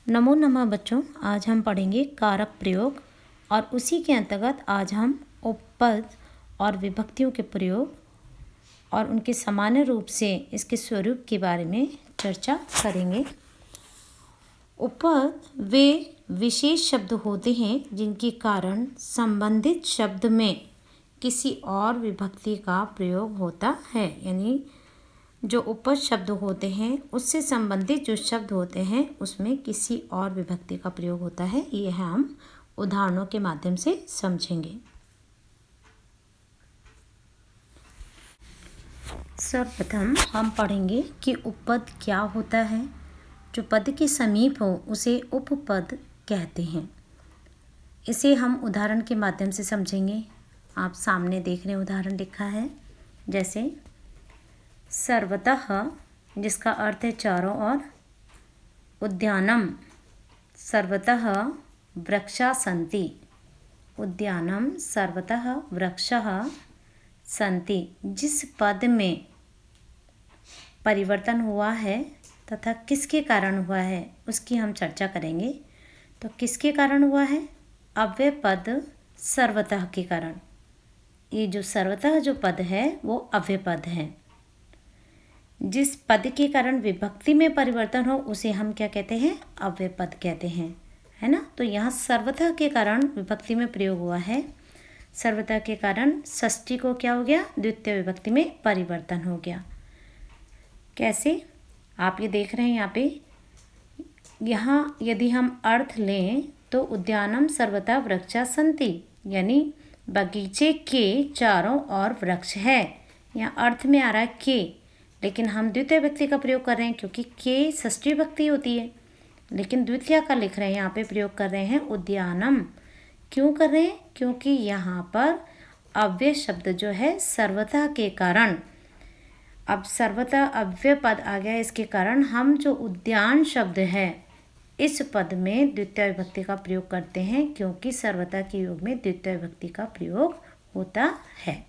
नमो नमः बच्चों, आज हम पढ़ेंगे कारक प्रयोग और उसी के अंतर्गत आज हम उपपद और विभक्तियों के प्रयोग और उनके सामान्य रूप से इसके स्वरूप के बारे में चर्चा करेंगे। उपपद वे विशेष शब्द होते हैं जिनके कारण संबंधित शब्द में किसी और विभक्ति का प्रयोग होता है। यानी जो उपपद शब्द होते हैं उससे संबंधित जो शब्द होते हैं उसमें किसी और विभक्ति का प्रयोग होता है। यह हम उदाहरणों के माध्यम से समझेंगे। सर्वप्रथम हम पढ़ेंगे कि उपपद क्या होता है। जो पद के समीप हो उसे उपपद कहते हैं। इसे हम उदाहरण के माध्यम से समझेंगे। आप सामने देख रहे हैं उदाहरण लिखा है, जैसे सर्वतः, जिसका अर्थ है चारों ओर। उद्यानम, सर्वतः वृक्षा सन्ति। उद्यानम सर्वतः वृक्षः सन्ति। जिस पद में परिवर्तन हुआ है तथा किसके कारण हुआ है उसकी हम चर्चा करेंगे। तो किसके कारण हुआ है? अव्यय पद सर्वतः के कारण। ये जो सर्वतः जो पद है वो अव्यय पद है। जिस पद के कारण विभक्ति में परिवर्तन हो उसे हम क्या कहते हैं? अव्यय पद कहते हैं, है ना। तो यहाँ सर्वतः के कारण विभक्ति में प्रयोग हुआ है। सर्वतः के कारण षष्ठी को क्या हो गया? द्वितीय विभक्ति में परिवर्तन हो गया। कैसे? आप ये देख रहे हैं यहाँ पे। यहाँ यदि हम अर्थ लें तो उद्यानम सर्वतः वृक्षा सन्ति, यानी बगीचे के चारों ओर वृक्ष है। यहाँ अर्थ में आ रहा है के, लेकिन हम द्वितीय विभक्ति का प्रयोग कर रहे हैं क्योंकि के षष्ठी विभक्ति होती है, लेकिन द्वितीय का लिख रहे हैं। यहाँ पे प्रयोग कर रहे हैं उद्यानम। क्यों कर रहे हैं? क्योंकि यहाँ पर अव्यय शब्द जो है सर्वतः के कारण, अब सर्वतः अव्यय पद आ गया, इसके कारण हम जो उद्यान शब्द है इस पद में द्वितीय विभक्ति का प्रयोग करते हैं, क्योंकि सर्वतः के योग में द्वितीय विभक्ति का प्रयोग होता है।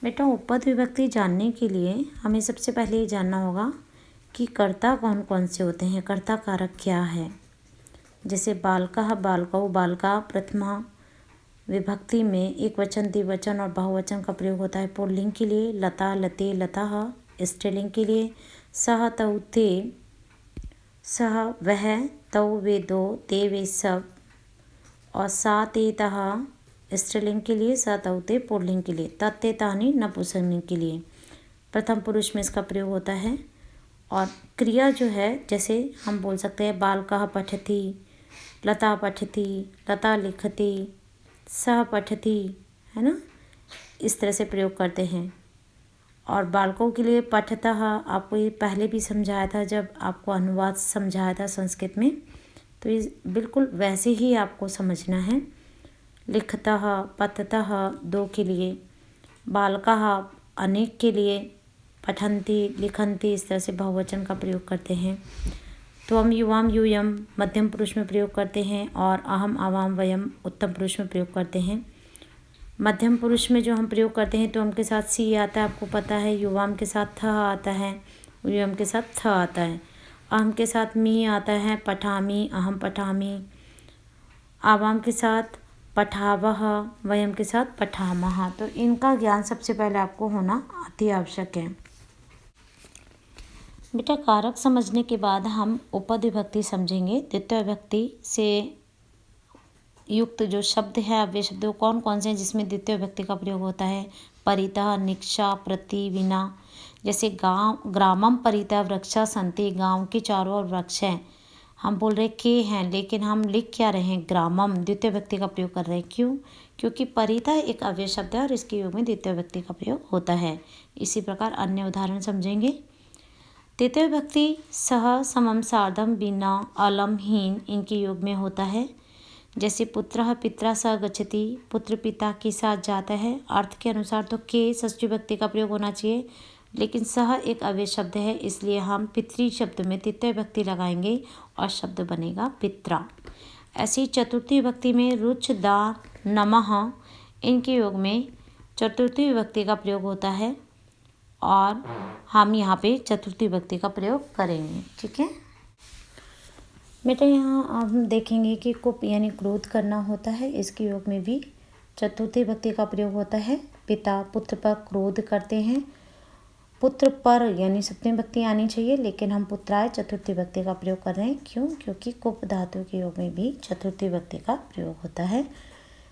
बेटा उपपद विभक्ति जानने के लिए हमें सबसे पहले ये जानना होगा कि कर्ता कौन कौन से होते हैं, कर्ता कारक क्या है। जैसे बालकः बालकौ बालका प्रथमा विभक्ति में एक वचन द्विवचन और बहुवचन का प्रयोग होता है पुल्लिंग के लिए, लता लते लताः स्त्रीलिंग के लिए, सः तौ ते सह वह तौ वे दो ते वे सब, और सा ते तः स्त्रीलिंग के लिए, स तौ ते पुल्लिंग के लिए, तत्ते तानि नपुंसकलिंग के लिए प्रथम पुरुष में इसका प्रयोग होता है। और क्रिया जो है जैसे हम बोल सकते हैं बालकः पठति, लता पठति, लता लिखति, सह पठति, है ना, इस तरह से प्रयोग करते हैं। और बालकों के लिए पठतः आपको ये पहले भी समझाया था जब आपको अनुवाद समझाया था संस्कृत में, तो ये बिल्कुल वैसे ही आपको समझना है। लिखतः पठतः दो के लिए, बालकः अनेक के लिए, पठन्ति लिखन्ति इस तरह से बहुवचन का प्रयोग करते हैं। त्वम युवाम यूयम मध्यम पुरुष में प्रयोग करते हैं और अहम आवाम वयम उत्तम पुरुष में प्रयोग करते हैं। मध्यम पुरुष में जो हम प्रयोग करते हैं तो उनके साथ सी आता है, आपको पता है, युवाम के साथ थ आता है, यूयम के साथ थ आता है, अहम के साथ मी आता है, पठामी अहम पठामी, आवाम के साथ पठावह, वयम के साथ पठामह। तो इनका ज्ञान सबसे पहले आपको होना अति आवश्यक है। बेटा कारक समझने के बाद हम उपपद विभक्ति समझेंगे। द्वितीय विभक्ति से युक्त जो शब्द है वे शब्द कौन कौन से हैं जिसमें द्वितीय विभक्ति का प्रयोग होता है। परितः, निक्षा, प्रति, विना। जैसे गांव, ग्रामम परितः वृक्षा सन्ति, गांव के चारों ओर वृक्ष हैं। हम बोल रहे के हैं लेकिन हम लिख क्या रहे हैं, ग्रामम, द्वितीय विभक्ति का प्रयोग कर रहे हैं। क्यों? क्योंकि परितः एक अव्यय शब्द है और इसके योग में द्वितीय विभक्ति का प्रयोग होता है। इसी प्रकार अन्य उदाहरण समझेंगे। तृतीय विभक्ति सह, समम, सार्धम, बिना, अलम, हीन इनके योग में होता है। जैसे पुत्रः पित्रा सह गच्छति, पुत्र पिता के साथ जाता है। अर्थ के अनुसार तो के षष्ठी विभक्ति का प्रयोग होना चाहिए, लेकिन सह एक अव्यय शब्द है इसलिए हम पितृ शब्द में तृतीय विभक्ति लगाएंगे और शब्द बनेगा पित्रा। ऐसी चतुर्थी विभक्ति में रुच, दा, नमः इनके योग में चतुर्थी विभक्ति का प्रयोग होता है और हम यहाँ पे चतुर्थी विभक्ति का प्रयोग करेंगे। ठीक है बेटा, यहाँ हम देखेंगे कि कुप यानी क्रोध करना होता है, इसके योग में भी चतुर्थी विभक्ति का प्रयोग होता है। पिता पुत्र पर क्रोध करते हैं, पुत्र पर यानी सप्तमी विभक्ति आनी चाहिए लेकिन हम पुत्राय चतुर्थी विभक्ति का प्रयोग कर रहे हैं। क्यों? क्योंकि कुप धातु के योग में भी चतुर्थी विभक्ति का प्रयोग होता है।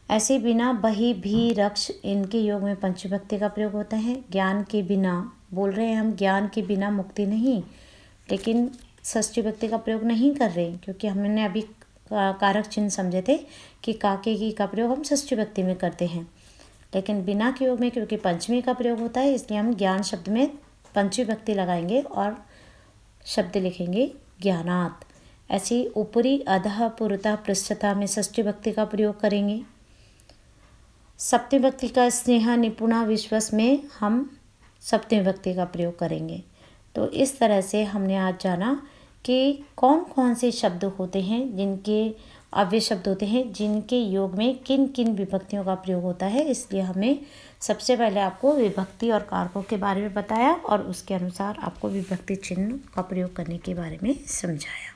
ऐसे बिना, बही, भी, रक्ष इनके योग में पंचमी विभक्ति का प्रयोग होता है। ज्ञान के बिना बोल रहे हैं हम, ज्ञान के बिना मुक्ति नहीं, लेकिन षष्ठी विभक्ति का प्रयोग नहीं कर रहे क्योंकि हमने अभी कारक चिन्ह समझे थे कि काके की का प्रयोग हम षष्ठी विभक्ति में करते हैं, लेकिन बिना के योग में क्योंकि पंचमी का प्रयोग होता है इसलिए हम ज्ञान शब्द में पंचमी विभक्ति लगाएंगे और शब्द लिखेंगे ज्ञानात्। ऐसे ऊपरी, अधः, पुरतः, पृष्ठतः में षष्ठी विभक्ति का प्रयोग करेंगे। सप्तमी विभक्ति का स्नेह, निपुणा, विश्वास में हम सप्तमी विभक्ति का प्रयोग करेंगे। तो इस तरह से हमने आज जाना कि कौन कौन से शब्द होते हैं जिनके अव्यय शब्द होते हैं जिनके योग में किन किन विभक्तियों का प्रयोग होता है। इसलिए हमने सबसे पहले आपको विभक्ति और कारकों के बारे में बताया और उसके अनुसार आपको विभक्ति चिन्ह का प्रयोग करने के बारे में समझाया।